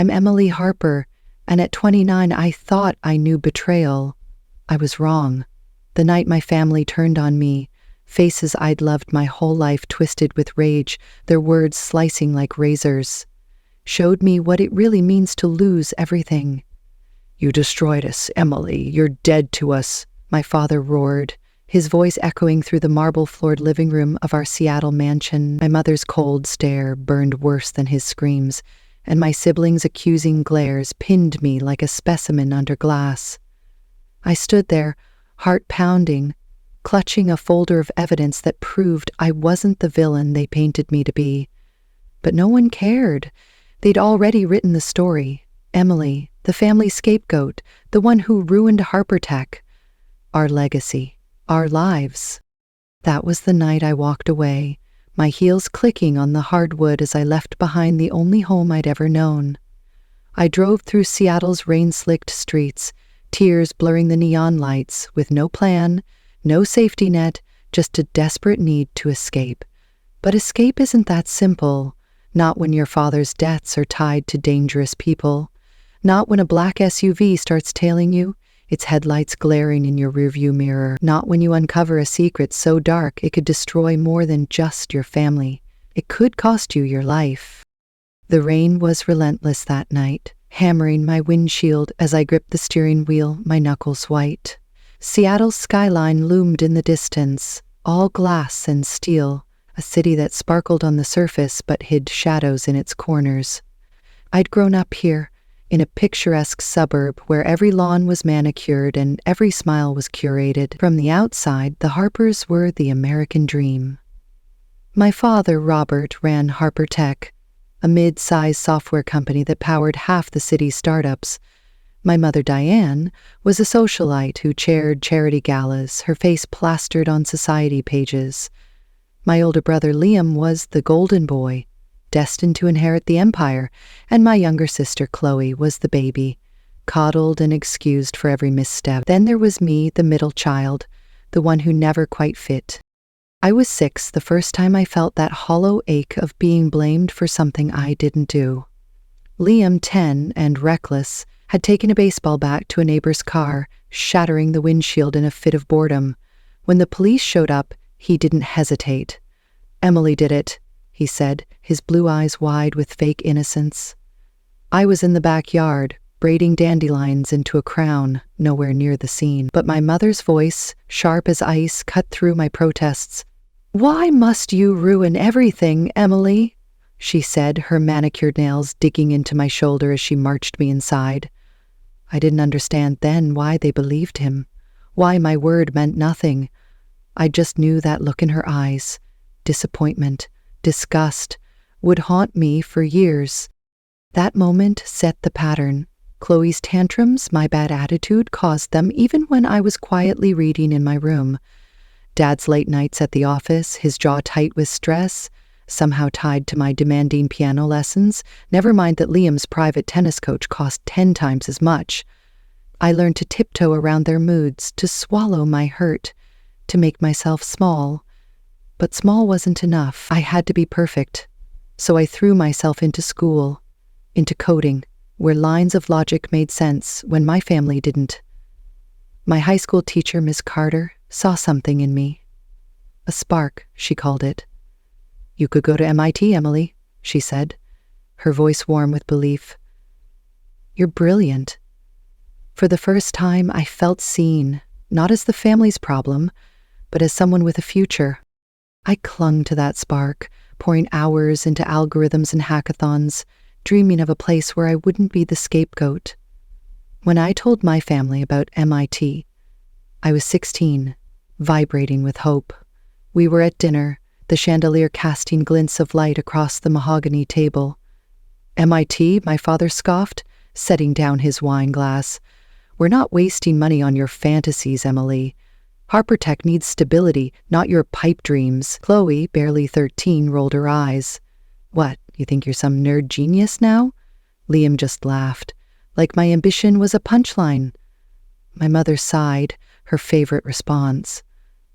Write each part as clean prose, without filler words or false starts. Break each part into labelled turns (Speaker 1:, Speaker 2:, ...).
Speaker 1: I'm Emily Harper, and at 29 I thought I knew betrayal. I was wrong. The night my family turned on me, faces I'd loved my whole life twisted with rage, their words slicing like razors, showed me what it really means to lose everything. "You destroyed us, Emily. You're dead to us," my father roared, his voice echoing through the marble-floored living room of our Seattle mansion. My mother's cold stare burned worse than his screams, and my siblings' accusing glares pinned me like a specimen under glass. I stood there, heart pounding, clutching a folder of evidence that proved I wasn't the villain they painted me to be. But no one cared. They'd already written the story. Emily, the family scapegoat, the one who ruined Harper Tech. Our legacy, our lives. That was the night I walked away, my heels clicking on the hardwood as I left behind the only home I'd ever known. I drove through Seattle's rain-slicked streets, tears blurring the neon lights, with no plan, no safety net, just a desperate need to escape. But escape isn't that simple. Not when your father's debts are tied to dangerous people. Not when a black SUV starts tailing you, its headlights glaring in your rearview mirror. Not when you uncover a secret so dark it could destroy more than just your family. It could cost you your life. The rain was relentless that night, hammering my windshield as I gripped the steering wheel, my knuckles white. Seattle's skyline loomed in the distance, all glass and steel, a city that sparkled on the surface but hid shadows in its corners. I'd grown up here, in a picturesque suburb where every lawn was manicured and every smile was curated. From the outside, the Harpers were the American dream. My father, Robert, ran Harper Tech, a mid-sized software company that powered half the city's startups. My mother, Diane, was a socialite who chaired charity galas, her face plastered on society pages. My older brother, Liam, was the golden boy, destined to inherit the empire, and my younger sister, Chloe, was the baby, coddled and excused for every misstep. Then there was me, the middle child, the one who never quite fit. I was 6 the first time I felt that hollow ache of being blamed for something I didn't do. Liam, 10 and reckless, had taken a baseball bat to a neighbor's car, shattering the windshield in a fit of boredom. When the police showed up, he didn't hesitate. "Emily did it," he said, his blue eyes wide with fake innocence. I was in the backyard, braiding dandelions into a crown, nowhere near the scene. But my mother's voice, sharp as ice, cut through my protests. "Why must you ruin everything, Emily?" she said, her manicured nails digging into my shoulder as she marched me inside. I didn't understand then why they believed him, why my word meant nothing. I just knew that look in her eyes, disappointment, disgust, would haunt me for years. That moment set the pattern. Chloe's tantrums, my bad attitude, caused them even when I was quietly reading in my room. Dad's late nights at the office, his jaw tight with stress, somehow tied to my demanding piano lessons, never mind that Liam's private tennis coach cost 10 times as much. I learned to tiptoe around their moods, to swallow my hurt, to make myself small. But small wasn't enough. I had to be perfect. So I threw myself into school, into coding, where lines of logic made sense when my family didn't. My high school teacher, Miss Carter, saw something in me. A spark, she called it. "You could go to MIT, Emily," she said, her voice warm with belief. "You're brilliant." For the first time, I felt seen, not as the family's problem, but as someone with a future. I clung to that spark, pouring hours into algorithms and hackathons, dreaming of a place where I wouldn't be the scapegoat. When I told my family about MIT, I was 16, vibrating with hope. We were at dinner, the chandelier casting glints of light across the mahogany table. "MIT?" my father scoffed, setting down his wine glass. "We're not wasting money on your fantasies, Emily. Harper Tech needs stability, not your pipe dreams." Chloe, barely 13, rolled her eyes. "What, you think you're some nerd genius now?" Liam just laughed, like my ambition was a punchline. My mother sighed, her favorite response.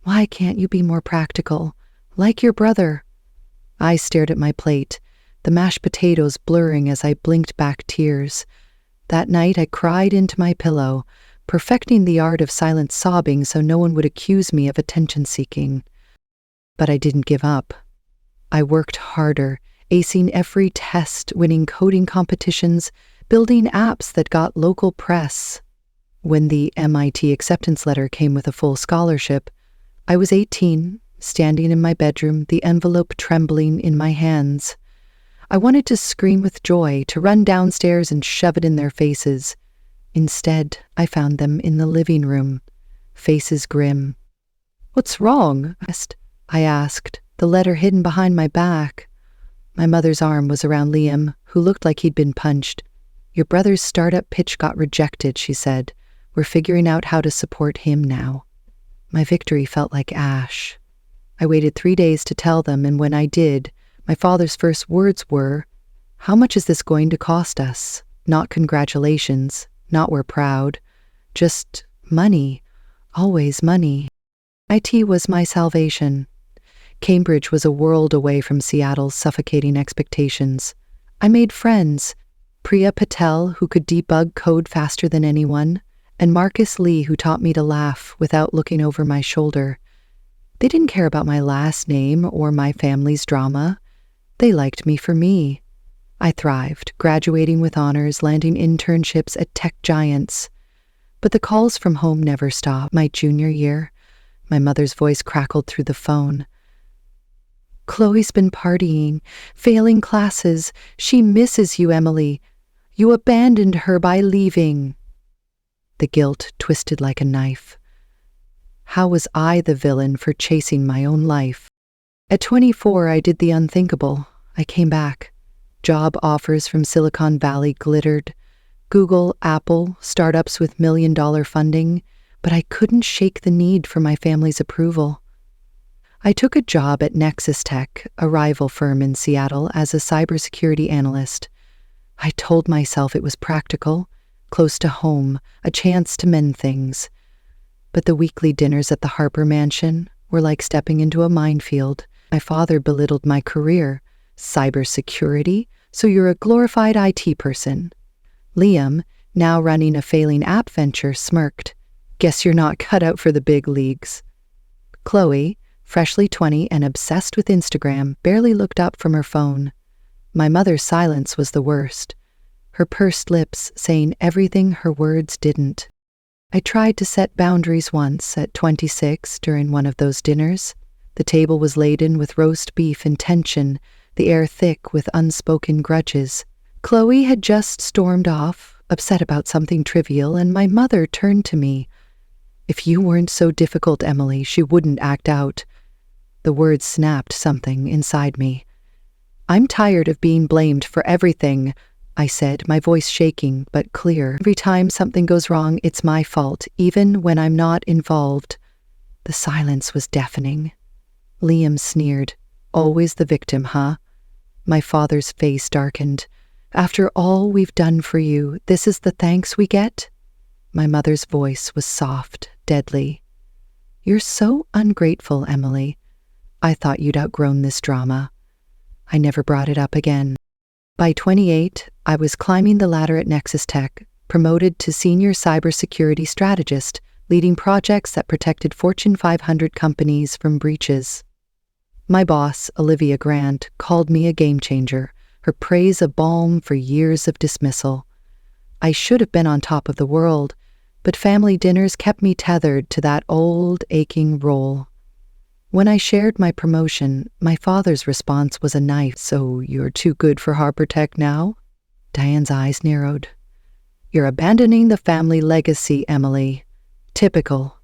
Speaker 1: "Why can't you be more practical, like your brother?" I stared at my plate, the mashed potatoes blurring as I blinked back tears. That night I cried into my pillow, perfecting the art of silent sobbing so no one would accuse me of attention-seeking. But I didn't give up. I worked harder, acing every test, winning coding competitions, building apps that got local press. When the MIT acceptance letter came with a full scholarship, I was 18, standing in my bedroom, the envelope trembling in my hands. I wanted to scream with joy, to run downstairs and shove it in their faces. Instead, I found them in the living room, faces grim. "What's wrong?" I asked, the letter hidden behind my back. My mother's arm was around Liam, who looked like he'd been punched. "Your brother's startup pitch got rejected," she said. "We're figuring out how to support him now." My victory felt like ash. I waited 3 days to tell them, and when I did, my father's first words were, "How much is this going to cost us? Not congratulations, not we're proud. Just money, always money." IT was my salvation. Cambridge was a world away from Seattle's suffocating expectations. I made friends, Priya Patel, who could debug code faster than anyone, and Marcus Lee, who taught me to laugh without looking over my shoulder. They didn't care about my last name or my family's drama. They liked me for me. I thrived, graduating with honors, landing internships at tech giants. But the calls from home never stopped. My junior year, my mother's voice crackled through the phone. "Chloe's been partying, failing classes. She misses you, Emily. You abandoned her by leaving." The guilt twisted like a knife. How was I the villain for chasing my own life? At 24, I did the unthinkable. I came back. Job offers from Silicon Valley glittered. Google, Apple, startups with million-dollar funding, but I couldn't shake the need for my family's approval. I took a job at Nexus Tech, a rival firm in Seattle, as a cybersecurity analyst. I told myself it was practical, close to home, a chance to mend things. But the weekly dinners at the Harper Mansion were like stepping into a minefield. My father belittled my career. "Cybersecurity? So you're a glorified IT person." Liam, now running a failing app venture, smirked. "Guess you're not cut out for the big leagues." Chloe, freshly 20 and obsessed with Instagram, barely looked up from her phone. My mother's silence was the worst, her pursed lips saying everything her words didn't. I tried to set boundaries once at 26 during one of those dinners. The table was laden with roast beef and tension, the air thick with unspoken grudges. Chloe had just stormed off, upset about something trivial, and my mother turned to me. "If you weren't so difficult, Emily, she wouldn't act out." The words snapped something inside me. "I'm tired of being blamed for everything," I said, my voice shaking but clear. "Every time something goes wrong, it's my fault, even when I'm not involved." The silence was deafening. Liam sneered. "Always the victim, huh?" My father's face darkened. "After all we've done for you, this is the thanks we get?" My mother's voice was soft, deadly. "You're so ungrateful, Emily. I thought you'd outgrown this drama." I never brought it up again. By 28, I was climbing the ladder at Nexus Tech, promoted to senior cybersecurity strategist, leading projects that protected Fortune 500 companies from breaches. My boss, Olivia Grant, called me a game changer, her praise a balm for years of dismissal. I should have been on top of the world, but family dinners kept me tethered to that old, aching role. When I shared my promotion, my father's response was a knife. "So you're too good for Harper Tech now?" Diane's eyes narrowed. "You're abandoning the family legacy, Emily." Typical.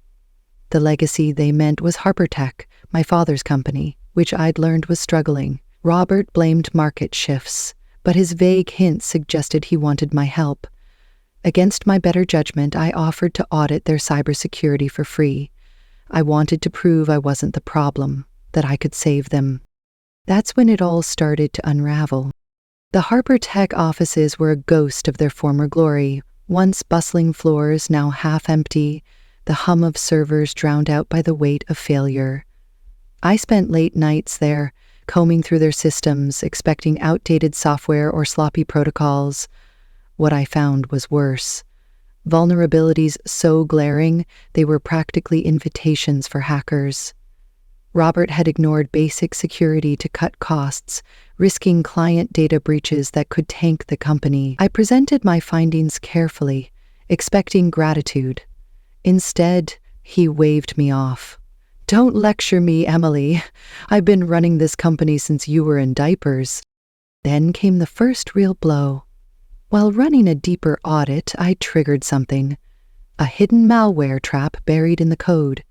Speaker 1: The legacy they meant was Harper Tech, my father's company, which I'd learned was struggling. Robert blamed market shifts, but his vague hints suggested he wanted my help. Against my better judgment, I offered to audit their cybersecurity for free. I wanted to prove I wasn't the problem, that I could save them. That's when it all started to unravel. The Harper Tech offices were a ghost of their former glory, once bustling floors, now half empty, the hum of servers drowned out by the weight of failure. I spent late nights there, combing through their systems, expecting outdated software or sloppy protocols. What I found was worse. Vulnerabilities so glaring, they were practically invitations for hackers. Robert had ignored basic security to cut costs, risking client data breaches that could tank the company. I presented my findings carefully, expecting gratitude. Instead, he waved me off. "Don't lecture me, Emily. I've been running this company since you were in diapers." Then came the first real blow. While running a deeper audit, I triggered something. A hidden malware trap buried in the code.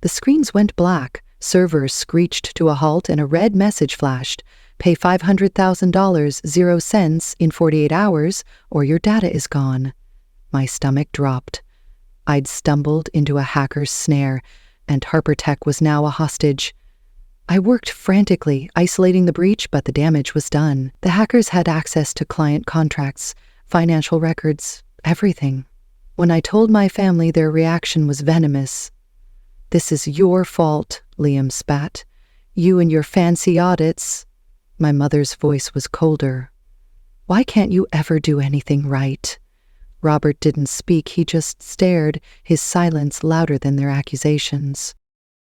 Speaker 1: The screens went black, servers screeched to a halt, and a red message flashed. "Pay $500,000, 0 cents in 48 hours, or your data is gone." My stomach dropped. I'd stumbled into a hacker's snare, and Harper Tech was now a hostage. I worked frantically, isolating the breach, but the damage was done. The hackers had access to client contracts, financial records, everything. When I told my family, their reaction was venomous. "This is your fault," Liam spat. "You and your fancy audits." My mother's voice was colder. "Why can't you ever do anything right?" Robert didn't speak, he just stared, his silence louder than their accusations.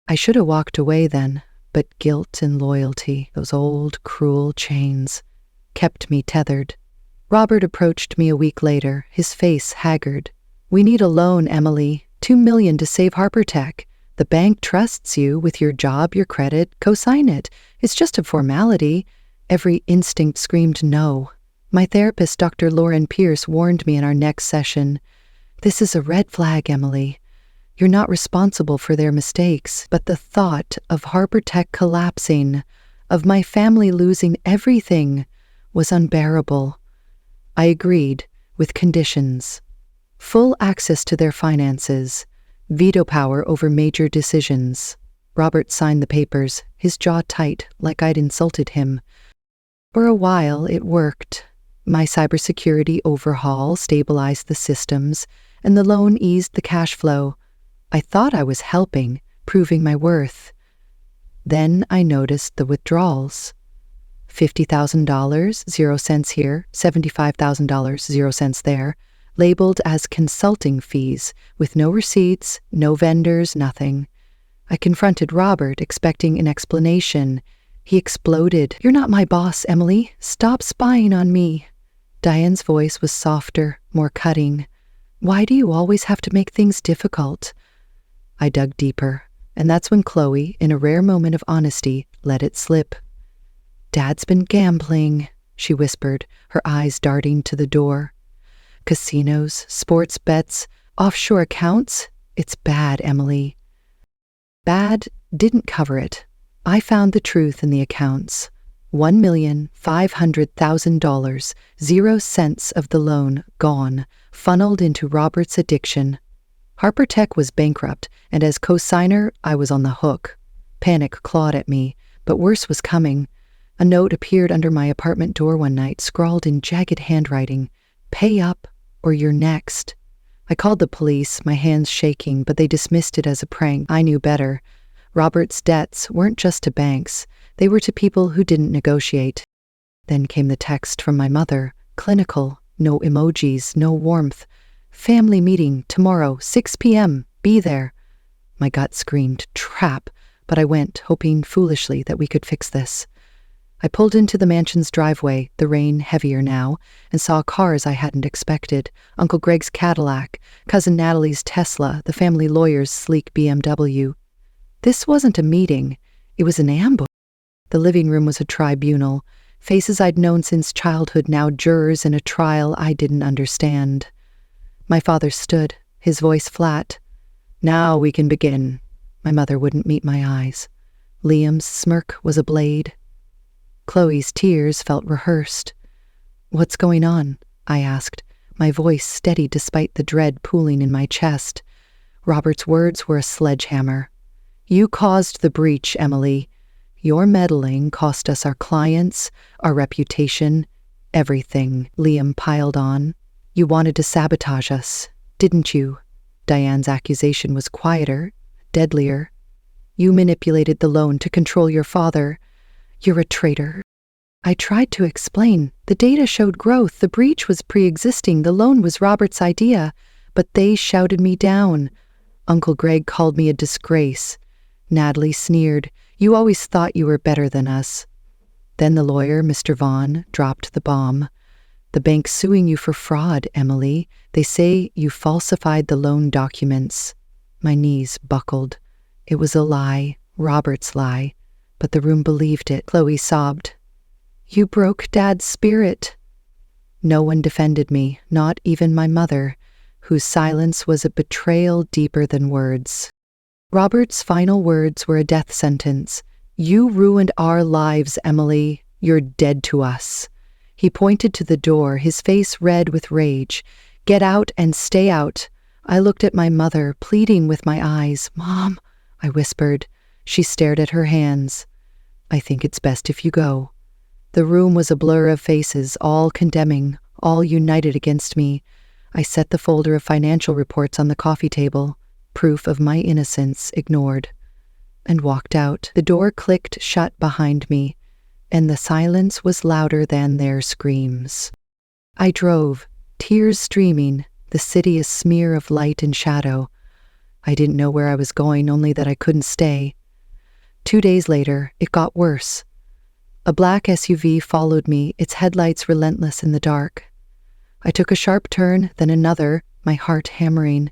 Speaker 1: I should have walked away then, but guilt and loyalty, those old, cruel chains, kept me tethered. Robert approached me a week later, his face haggard. "We need a loan, Emily. $2 million to save Harper Tech. The bank trusts you with your job, your credit. Co-sign it. It's just a formality." Every instinct screamed no. My therapist, Dr. Lauren Pierce, warned me in our next session. "This is a red flag, Emily. You're not responsible for their mistakes, but the thought of Harper Tech collapsing, of my family losing everything, was unbearable." I agreed, with conditions. Full access to their finances, veto power over major decisions. Robert signed the papers, his jaw tight, like I'd insulted him. For a while, it worked. My cybersecurity overhaul stabilized the systems, and the loan eased the cash flow. I thought I was helping, proving my worth. Then I noticed the withdrawals. $50,000, 0 cents here, $75,000, 0 cents there, labeled as consulting fees, with no receipts, no vendors, nothing. I confronted Robert, expecting an explanation. He exploded. "You're not my boss, Emily. Stop spying on me." Diane's voice was softer, more cutting. "Why do you always have to make things difficult?" I dug deeper, and that's when Chloe, in a rare moment of honesty, let it slip. "Dad's been gambling," she whispered, her eyes darting to the door. "Casinos, sports bets, offshore accounts. It's bad, Emily." Bad didn't cover it. I found the truth in the accounts. $1,500,000, 0 cents of the loan gone, funneled into Robert's addiction. Harper Tech was bankrupt, and as co-signer, I was on the hook. Panic clawed at me, but worse was coming. A note appeared under my apartment door one night, scrawled in jagged handwriting, "Pay up, or you're next." I called the police, my hands shaking, but they dismissed it as a prank. I knew better. Robert's debts weren't just to banks. They were to people who didn't negotiate. Then came the text from my mother, clinical, no emojis, no warmth. "Family meeting tomorrow, 6 p.m. Be there." My gut screamed, trap, but I went, hoping foolishly that we could fix this. I pulled into the mansion's driveway, the rain heavier now, and saw cars I hadn't expected. Uncle Greg's Cadillac, Cousin Natalie's Tesla, the family lawyer's sleek BMW. This wasn't a meeting. It was an ambush. The living room was a tribunal. Faces I'd known since childhood, now jurors in a trial I didn't understand. My father stood, his voice flat. "Now we can begin." My mother wouldn't meet my eyes. Liam's smirk was a blade. Chloe's tears felt rehearsed. "What's going on?" I asked, my voice steady despite the dread pooling in my chest. Robert's words were a sledgehammer. "You caused the breach, Emily. Your meddling cost us our clients, our reputation, everything," Liam piled on. "You wanted to sabotage us, didn't you?" Diane's accusation was quieter, deadlier. "You manipulated the loan to control your father. You're a traitor. I tried to explain. The data showed growth. The breach was pre-existing. The loan was Robert's idea. But they shouted me down. Uncle Greg called me a disgrace. Natalie sneered. You always thought you were better than us. Then the lawyer, Mr. Vaughn, dropped the bomb. The bank's suing you for fraud, Emily. They say you falsified the loan documents. My knees buckled. It was a lie, Robert's lie, but the room believed it. Chloe sobbed. You broke Dad's spirit. No one defended me, not even my mother, whose silence was a betrayal deeper than words. Robert's final words were a death sentence. You ruined our lives, Emily. You're dead to us. He pointed to the door, his face red with rage. Get out and stay out. I looked at my mother, pleading with my eyes. Mom, I whispered. She stared at her hands. I think it's best if you go. The room was a blur of faces, all condemning, all united against me. I set the folder of financial reports on the coffee table, proof of my innocence ignored, and walked out. The door clicked shut behind me, and the silence was louder than their screams. I drove, tears streaming, the city a smear of light and shadow. I didn't know where I was going, only that I couldn't stay. 2 days later, it got worse. A black SUV followed me, its headlights relentless in the dark. I took a sharp turn, then another, my heart hammering.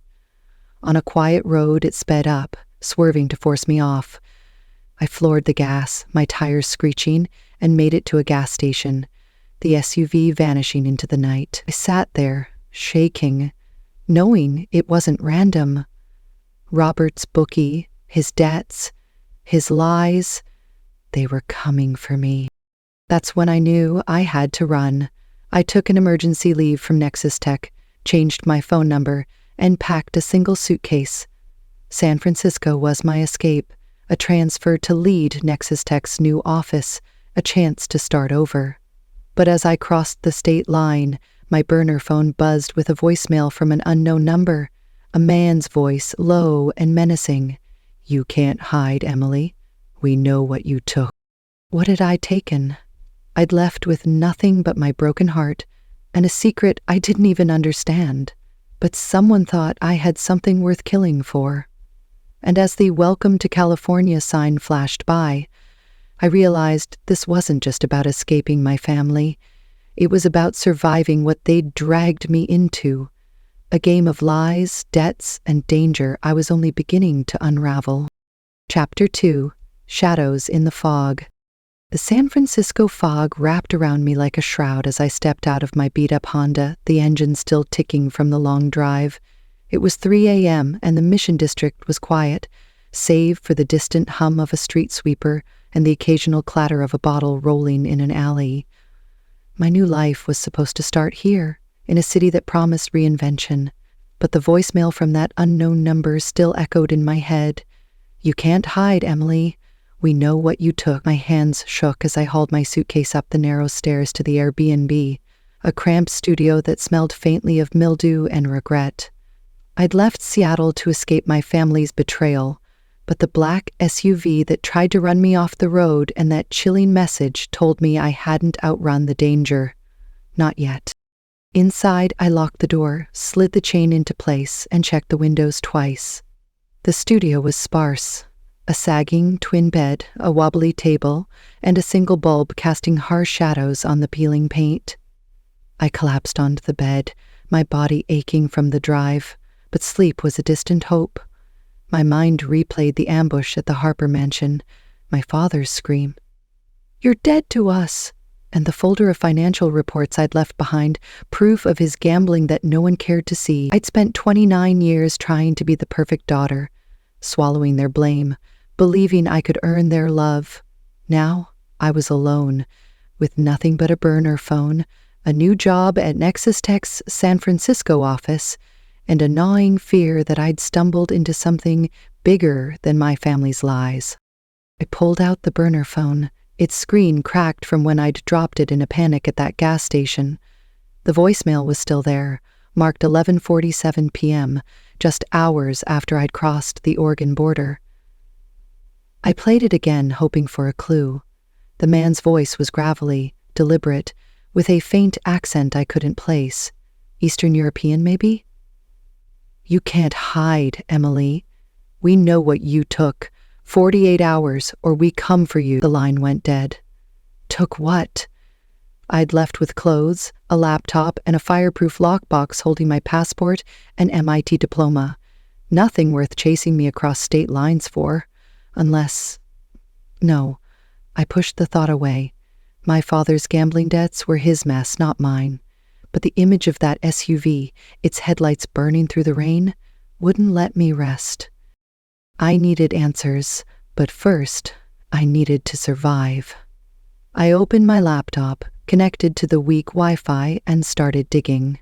Speaker 1: On a quiet road, it sped up, swerving to force me off. I floored the gas, my tires screeching, and made it to a gas station, the SUV vanishing into the night. I sat there, shaking, knowing it wasn't random. Robert's bookie, his debts, his lies, they were coming for me. That's when I knew I had to run. I took an emergency leave from Nexus Tech, changed my phone number, and packed a single suitcase. San Francisco was my escape, a transfer to lead Nexus Tech's new office, a chance to start over. But as I crossed the state line, my burner phone buzzed with a voicemail from an unknown number, a man's voice, low and menacing. You can't hide, Emily. We know what you took. What had I taken? I'd left with nothing but my broken heart and a secret I didn't even understand. But someone thought I had something worth killing for. And as the Welcome to California sign flashed by, I realized this wasn't just about escaping my family. It was about surviving what they'd dragged me into. A game of lies, debts, and danger I was only beginning to unravel. Chapter 2: Shadows in the Fog. The San Francisco fog wrapped around me like a shroud as I stepped out of my beat-up Honda, the engine still ticking from the long drive. It was 3 a.m. and the Mission District was quiet, save for the distant hum of a street sweeper and the occasional clatter of a bottle rolling in an alley. My new life was supposed to start here, in a city that promised reinvention, but the voicemail from that unknown number still echoed in my head. You can't hide, Emily. We know what you took. My hands shook as I hauled my suitcase up the narrow stairs to the Airbnb, a cramped studio that smelled faintly of mildew and regret. I'd left Seattle to escape my family's betrayal, but the black SUV that tried to run me off the road and that chilling message told me I hadn't outrun the danger. Not yet. Inside, I locked the door, slid the chain into place, and checked the windows twice. The studio was sparse. A sagging twin bed, a wobbly table, and a single bulb casting harsh shadows on the peeling paint. I collapsed onto the bed, my body aching from the drive, but sleep was a distant hope. My mind replayed the ambush at the Harper mansion, my father's scream, "You're dead to us!" and the folder of financial reports I'd left behind, proof of his gambling that no one cared to see. I'd spent 29 years trying to be the perfect daughter, swallowing their blame, believing I could earn their love. Now I was alone, with nothing but a burner phone, a new job at Nexus Tech's San Francisco office, and a gnawing fear that I'd stumbled into something bigger than my family's lies. I pulled out the burner phone. Its screen cracked from when I'd dropped it in a panic at that gas station. The voicemail was still there, marked 11:47 p.m., just hours after I'd crossed the Oregon border. I played it again, hoping for a clue. The man's voice was gravelly, deliberate, with a faint accent I couldn't place. Eastern European, maybe? "You can't hide, Emily. We know what you took. 48 hours, or we come for you." The line went dead. Took what? I'd left with clothes, a laptop, and a fireproof lockbox holding my passport and MIT diploma. Nothing worth chasing me across state lines for. Unless... No, I pushed the thought away. My father's gambling debts were his mess, not mine. But the image of that SUV, its headlights burning through the rain, wouldn't let me rest. I needed answers, but first, I needed to survive. I opened my laptop, connected to the weak Wi-Fi, and started digging.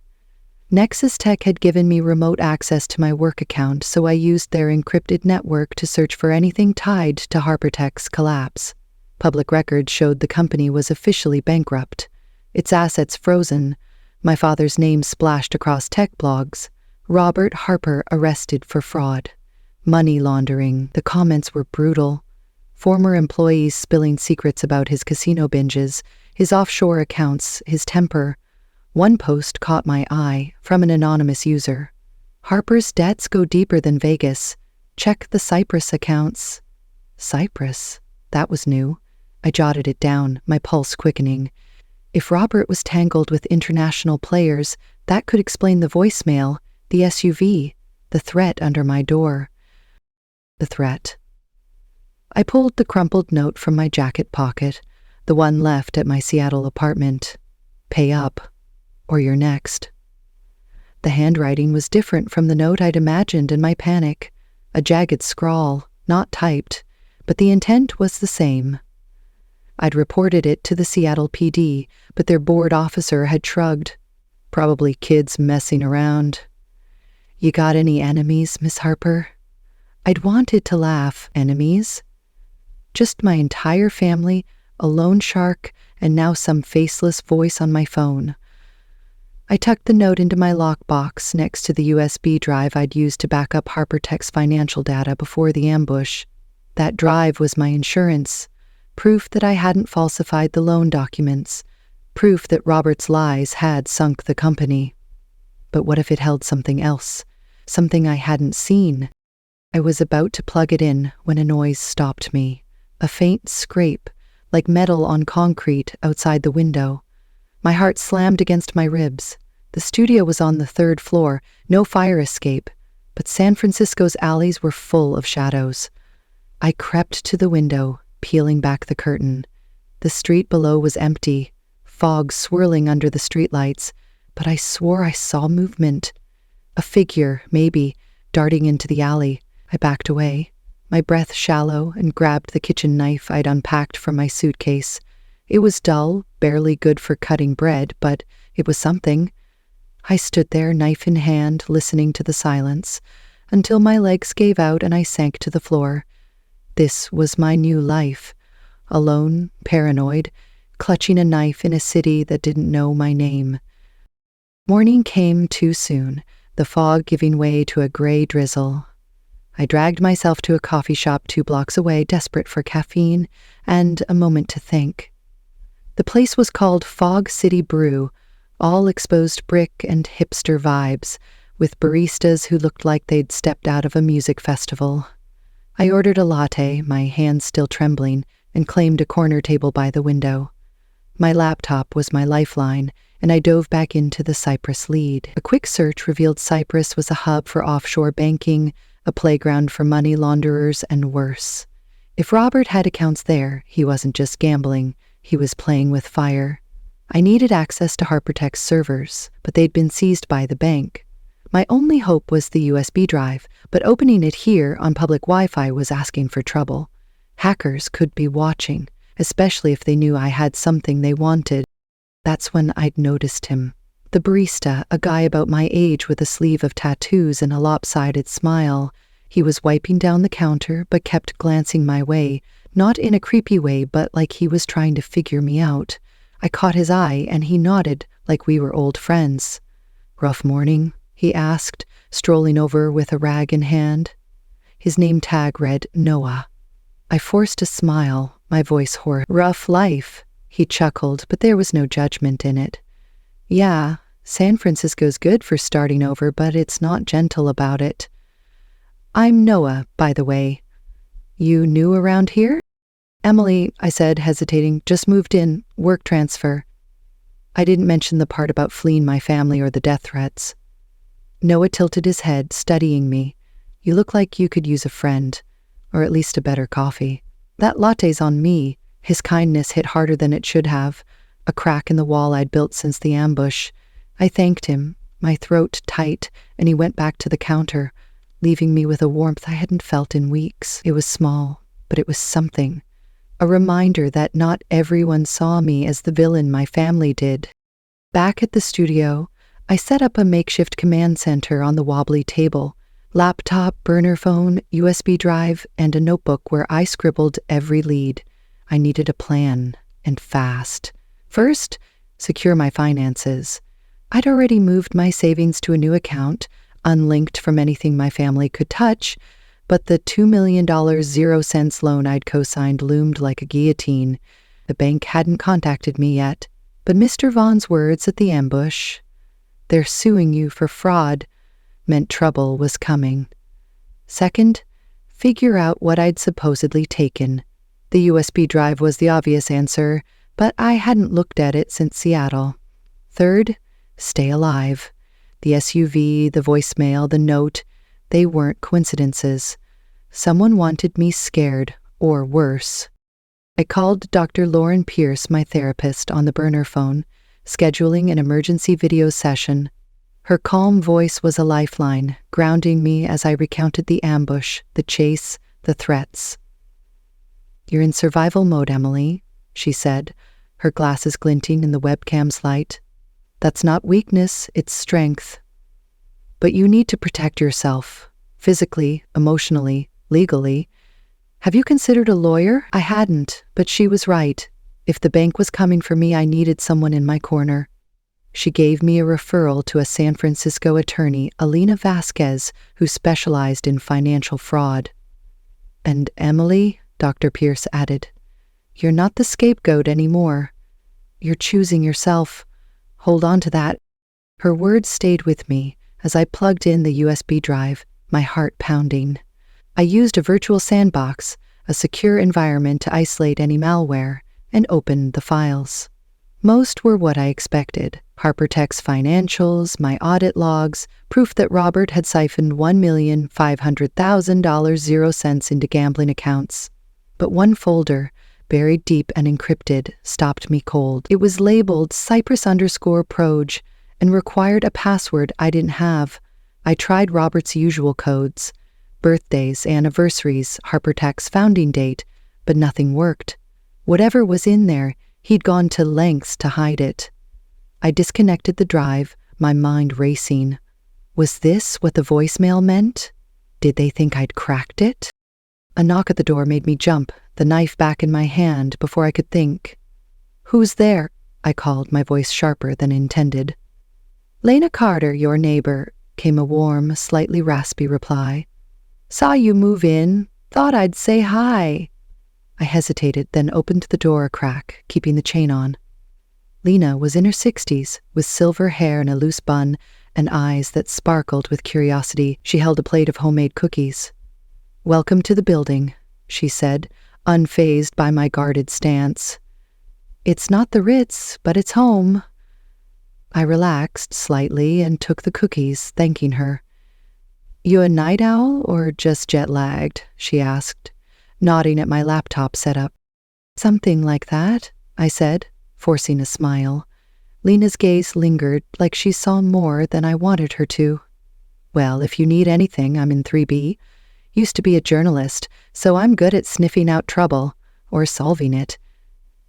Speaker 1: Nexus Tech had given me remote access to my work account, so I used their encrypted network to search for anything tied to HarperTech's collapse. Public records showed the company was officially bankrupt, its assets frozen, my father's name splashed across tech blogs, Robert Harper arrested for fraud, money laundering. The comments were brutal. Former employees spilling secrets about his casino binges, his offshore accounts, his temper. One post caught my eye from an anonymous user. "Harper's debts go deeper than Vegas. Check the Cyprus accounts." Cyprus? That was new. I jotted it down, my pulse quickening. If Robert was tangled with international players, that could explain the voicemail, the SUV, the threat under my door. The threat. I pulled the crumpled note from my jacket pocket, the one left at my Seattle apartment. "Pay up, or you're next." The handwriting was different from the note I'd imagined in my panic. A jagged scrawl, not typed, but the intent was the same. I'd reported it to the Seattle PD, but their board officer had shrugged. Probably kids messing around. "You got any enemies, Miss Harper?" I'd wanted to laugh. Enemies? Just my entire family, a loan shark, and now some faceless voice on my phone. I tucked the note into my lockbox next to the USB drive I'd used to back up HarperTech's financial data before the ambush. That drive was my insurance, proof that I hadn't falsified the loan documents, proof that Robert's lies had sunk the company. But what if it held something else, something I hadn't seen? I was about to plug it in when a noise stopped me, a faint scrape, like metal on concrete outside the window. My heart slammed against my ribs. The studio was on the 3rd floor, no fire escape, but San Francisco's alleys were full of shadows. I crept to the window, peeling back the curtain. The street below was empty, fog swirling under the streetlights, but I swore I saw movement. A figure, maybe, darting into the alley. I backed away, my breath shallow, and grabbed the kitchen knife I'd unpacked from my suitcase. It was dull, barely good for cutting bread, but it was something. I stood there, knife in hand, listening to the silence, until my legs gave out and I sank to the floor. This was my new life. Alone, paranoid, clutching a knife in a city that didn't know my name. Morning came too soon, the fog giving way to a gray drizzle. I dragged myself to a coffee shop 2 blocks away, desperate for caffeine and a moment to think. The place was called Fog City Brew, all exposed brick and hipster vibes, with baristas who looked like they'd stepped out of a music festival. I ordered a latte, my hands still trembling, and claimed a corner table by the window. My laptop was my lifeline, and I dove back into the Cyprus lead. A quick search revealed Cyprus was a hub for offshore banking, a playground for money launderers, and worse. If Robert had accounts there, he wasn't just gambling, he was playing with fire. I needed access to HarperTech's servers, but they'd been seized by the bank. My only hope was the USB drive, but opening it here on public Wi-Fi was asking for trouble. Hackers could be watching, especially if they knew I had something they wanted. That's when I'd noticed him. The barista, a guy about my age with a sleeve of tattoos and a lopsided smile. He was wiping down the counter, but kept glancing my way, not in a creepy way, but like he was trying to figure me out. I caught his eye, and he nodded like we were old friends. "Rough morning?" he asked, strolling over with a rag in hand. His name tag read Noah. I forced a smile, my voice hoarse. Rough life, he chuckled, but there was no judgment in it. Yeah, San Francisco's good for starting over, but it's not gentle about it. I'm Noah, by the way. You new around here? Emily, I said, hesitating, just moved in, work transfer. I didn't mention the part about fleeing my family or the death threats. Noah tilted his head, studying me. You look like you could use a friend, or at least a better coffee. That latte's on me. His kindness hit harder than it should have, a crack in the wall I'd built since the ambush. I thanked him, my throat tight, and he went back to the counter, leaving me with a warmth I hadn't felt in weeks. It was small, but it was something. A reminder that not everyone saw me as the villain my family did. Back at the studio, I set up a makeshift command center on the wobbly table. Laptop, burner phone, USB drive, and a notebook where I scribbled every lead. I needed a plan, and fast. First, secure my finances. I'd already moved my savings to a new account, unlinked from anything my family could touch, but the $2 million 0-cents loan I'd co-signed loomed like a guillotine. The bank hadn't contacted me yet, but Mr. Vaughn's words at the ambush, "They're suing you for fraud," meant trouble was coming. Second, figure out what I'd supposedly taken. The USB drive was the obvious answer, but I hadn't looked at it since Seattle. Third, stay alive. The SUV, the voicemail, the note, they weren't coincidences. Someone wanted me scared, or worse. I called Dr. Lauren Pierce, my therapist, on the burner phone, scheduling an emergency video session. Her calm voice was a lifeline, grounding me as I recounted the ambush, the chase, the threats. "You're in survival mode, Emily," she said, her glasses glinting in the webcam's light. "That's not weakness, it's strength. But you need to protect yourself, physically, emotionally, legally. Have you considered a lawyer?" I hadn't, but she was right. If the bank was coming for me, I needed someone in my corner. She gave me a referral to a San Francisco attorney, Alina Vasquez, who specialized in financial fraud. "And Emily," Dr. Pierce added, "you're not the scapegoat anymore. You're choosing yourself. Hold on to that." Her words stayed with me as I plugged in the USB drive, my heart pounding. I used a virtual sandbox, a secure environment to isolate any malware, and opened the files. Most were what I expected. HarperTech's financials, my audit logs, proof that Robert had siphoned $1,500,000 0 cents into gambling accounts. But one folder, buried deep and encrypted, stopped me cold. It was labeled Cyprus_Proj and required a password I didn't have. I tried Robert's usual codes, birthdays, anniversaries, HarperTech's founding date, but nothing worked. Whatever was in there, he'd gone to lengths to hide it. I disconnected the drive, my mind racing. Was this what the voicemail meant? Did they think I'd cracked it? A knock at the door made me jump, the knife back in my hand before I could think. "Who's there?" I called, my voice sharper than intended. "Lena Carter, your neighbor," came a warm, slightly raspy reply. "Saw you move in. Thought I'd say hi." I hesitated, then opened the door a crack, keeping the chain on. Lena was in her 60s, with silver hair in a loose bun and eyes that sparkled with curiosity. She held a plate of homemade cookies. "Welcome to the building," she said, unfazed by my guarded stance. "It's not the Ritz, but it's home." I relaxed slightly and took the cookies, thanking her. "You a night owl or just jet-lagged?" she asked, nodding at my laptop setup. "Something like that," I said, forcing a smile. Lena's gaze lingered, like she saw more than I wanted her to. "Well, if you need anything, I'm in 3B. Used to be a journalist, so I'm good at sniffing out trouble, or solving it."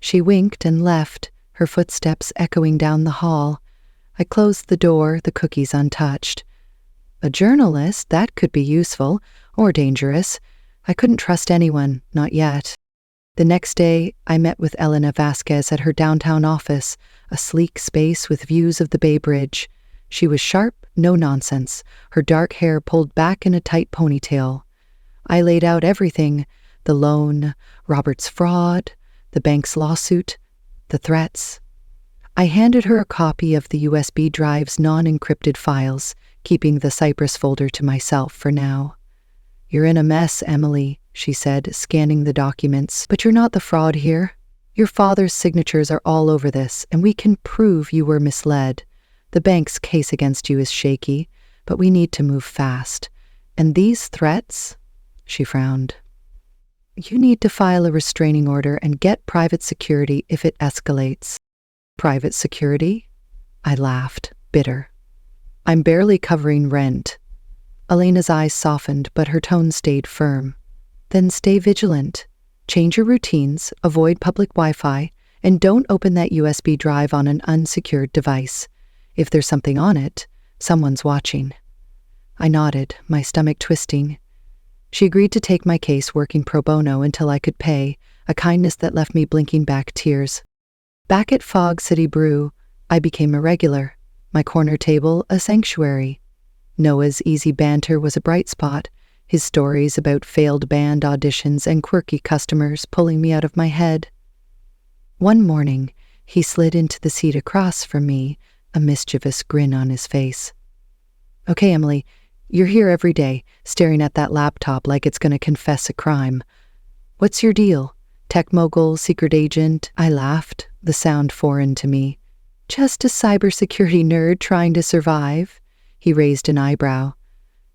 Speaker 1: She winked and left, her footsteps echoing down the hall. I closed the door, the cookies untouched. A journalist, that could be useful, or dangerous. I couldn't trust anyone, not yet. The next day, I met with Elena Vasquez at her downtown office, a sleek space with views of the Bay Bridge. She was sharp, no nonsense, her dark hair pulled back in a tight ponytail. I laid out everything, The loan, Robert's fraud, the bank's lawsuit, the threats. I handed her a copy of the USB drive's non-encrypted files, keeping the Cypress folder to myself for now. "You're in a mess, Emily," she said, scanning the documents. "But you're not the fraud here. Your father's signatures are all over this, and we can prove you were misled. The bank's case against you is shaky, but we need to move fast. And these threats?" She frowned. "You need to file a restraining order and get private security if it escalates." "Private security?" I laughed, bitter. "I'm barely covering rent." Elena's eyes softened, but her tone stayed firm. "Then stay vigilant. Change your routines, avoid public Wi-Fi, and don't open that USB drive on an unsecured device. If there's something on it, someone's watching." I nodded, my stomach twisting. She agreed to take my case working pro bono until I could pay, a kindness that left me blinking back tears. Back at Fog City Brew, I became a regular, my corner table a sanctuary. Noah's easy banter was a bright spot, his stories about failed band auditions and quirky customers pulling me out of my head. One morning, he slid into the seat across from me, a mischievous grin on his face. "Okay, Emily, you're here every day, staring at that laptop like it's going to confess a crime. What's your deal? Tech mogul, secret agent?" I laughed, the sound foreign to me. "Just a cybersecurity nerd trying to survive." He raised an eyebrow.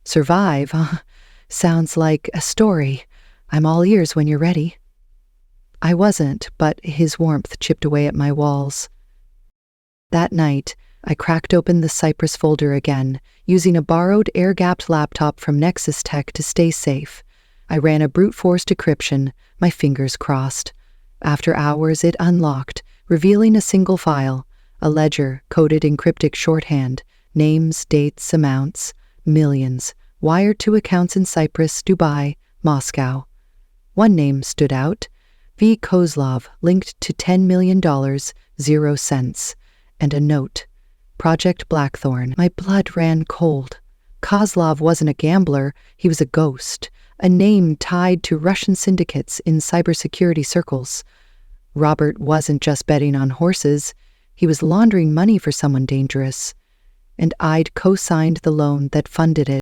Speaker 1: "Survive, huh? Sounds like a story. I'm all ears when you're ready." I wasn't, but his warmth chipped away at my walls. That night, I cracked open the Cypress folder again, using a borrowed air-gapped laptop from Nexus Tech to stay safe. I ran a brute-force decryption, my fingers crossed. After hours, it unlocked, revealing a single file, a ledger coded in cryptic shorthand, names, dates, amounts, millions, wired to accounts in Cyprus, Dubai, Moscow. One name stood out, V. Kozlov, linked to $10 million, 0 cents, and a note, Project Blackthorn. My blood ran cold. Kozlov wasn't a gambler, he was a ghost, a name tied to Russian syndicates in cybersecurity circles. Robert wasn't just betting on horses, he was laundering money for someone dangerous. And I'd co-signed the loan that funded it.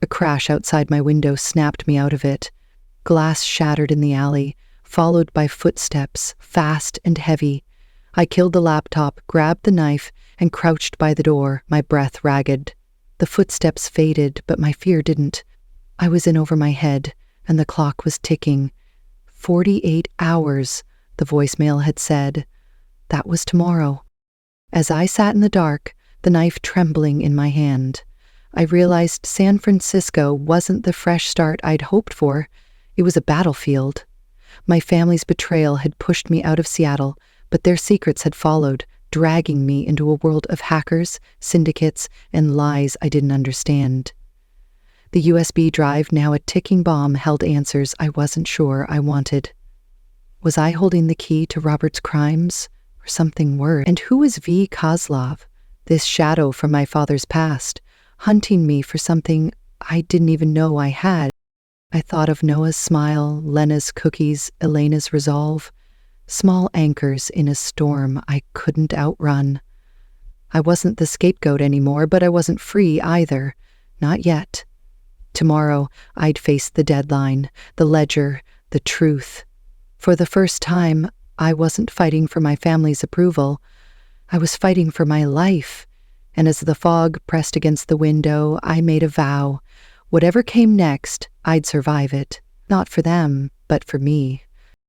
Speaker 1: A crash outside my window snapped me out of it. Glass shattered in the alley, followed by footsteps, fast and heavy. I killed the laptop, grabbed the knife, and crouched by the door, my breath ragged. The footsteps faded, but my fear didn't. I was in over my head, and the clock was ticking. 48 hours, the voicemail had said. That was tomorrow. As I sat in the dark, the knife trembling in my hand, I realized San Francisco wasn't the fresh start I'd hoped for. It was a battlefield. My family's betrayal had pushed me out of Seattle, but their secrets had followed, dragging me into a world of hackers, syndicates, and lies I didn't understand. The USB drive, now a ticking bomb, held answers I wasn't sure I wanted. Was I holding the key to Robert's crimes, or something worse? And who was V. Kozlov, this shadow from my father's past, hunting me for something I didn't even know I had? I thought of Noah's smile, Lena's cookies, Elena's resolve, small anchors in a storm I couldn't outrun. I wasn't the scapegoat anymore, but I wasn't free either. Not yet. Tomorrow, I'd face the deadline, the ledger, the truth. For the first time, I wasn't fighting for my family's approval. I was fighting for my life. And as the fog pressed against the window, I made a vow. Whatever came next, I'd survive it. Not for them, but for me.